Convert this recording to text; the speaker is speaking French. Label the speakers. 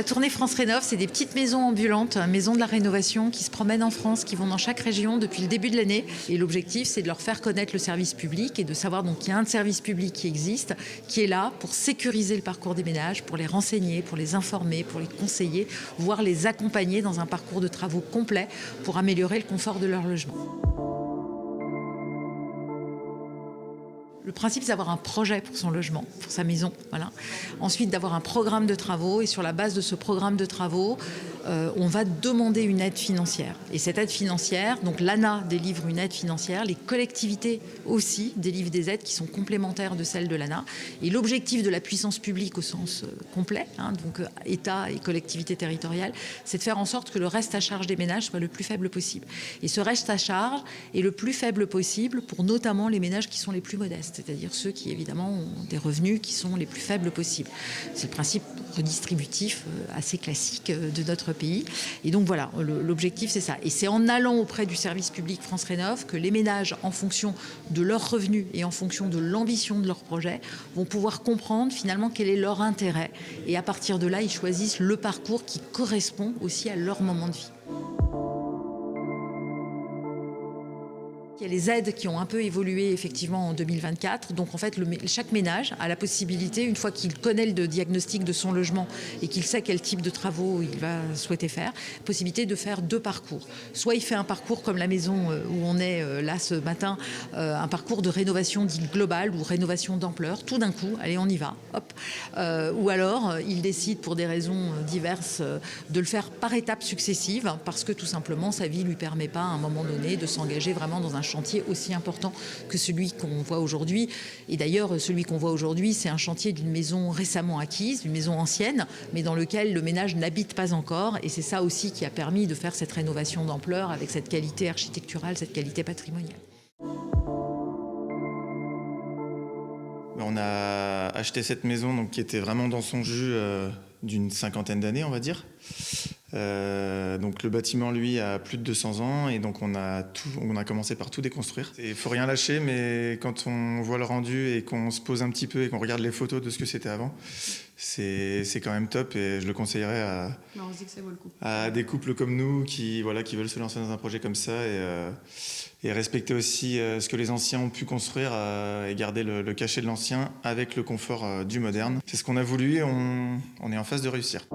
Speaker 1: la tournée France Rénov', c'est des petites maisons ambulantes, maisons de la rénovation qui se promènent en France, qui vont dans chaque région depuis le début de l'année. Et l'objectif, c'est de leur faire connaître le service public et de savoir donc qu'il y a un service public qui existe, qui est là pour sécuriser le parcours des ménages, pour les renseigner, pour les informer, pour les conseiller, voire les accompagner dans un parcours de travaux complet pour améliorer le confort de leur logement. Le principe, c'est d'avoir un projet pour son logement, pour sa maison. Voilà. Ensuite, d'avoir un programme de travaux. Et sur la base de ce programme de travaux, on va demander une aide financière. Et cette aide financière, donc l'ANA délivre une aide financière, les collectivités aussi délivrent des aides qui sont complémentaires de celles de l'ANA. Et l'objectif de la puissance publique au sens complet, donc État et collectivités territoriales, c'est de faire en sorte que le reste à charge des ménages soit le plus faible possible. Et ce reste à charge est le plus faible possible pour notamment les ménages qui sont les plus modestes, c'est-à-dire ceux qui évidemment ont des revenus qui sont les plus faibles possibles. C'est le principe redistributif assez classique de notre pays. Et donc voilà, l'objectif c'est ça. Et c'est en allant auprès du service public France Rénov' que les ménages, en fonction de leurs revenus et en fonction de l'ambition de leur projet, vont pouvoir comprendre finalement quel est leur intérêt. Et à partir de là, ils choisissent le parcours qui correspond aussi à leur moment de vie. Il y a les aides qui ont un peu évolué effectivement en 2024. Donc en fait, chaque ménage a la possibilité, une fois qu'il connaît le diagnostic de son logement et qu'il sait quel type de travaux il va souhaiter faire, possibilité de faire 2 parcours. Soit il fait un parcours comme la maison où on est là ce matin, un parcours de rénovation dite globale ou rénovation d'ampleur, tout d'un coup, allez on y va, hop. Ou alors il décide pour des raisons diverses de le faire par étapes successives parce que tout simplement sa vie lui permet pas à un moment donné de s'engager vraiment dans un chantier aussi important que celui qu'on voit aujourd'hui. Et d'ailleurs, celui qu'on voit aujourd'hui, c'est un chantier d'une maison récemment acquise, d'une maison ancienne, mais dans lequel le ménage n'habite pas encore. Et c'est ça aussi qui a permis de faire cette rénovation d'ampleur avec cette qualité architecturale, cette qualité patrimoniale.
Speaker 2: On a acheté cette maison donc, qui était vraiment dans son jus d'une 50aine d'années, on va dire. Donc le bâtiment, lui, a plus de 200 ans et donc on a commencé par tout déconstruire. Il faut rien lâcher, mais quand on voit le rendu et qu'on se pose un petit peu et qu'on regarde les photos de ce que c'était avant, c'est quand même top et je le conseillerais
Speaker 3: on se dit que ça vaut le coup.
Speaker 2: À des couples comme nous qui veulent se lancer dans un projet comme ça et respecter aussi ce que les anciens ont pu construire et garder le cachet de l'ancien avec le confort du moderne. C'est ce qu'on a voulu et on est en phase de réussir.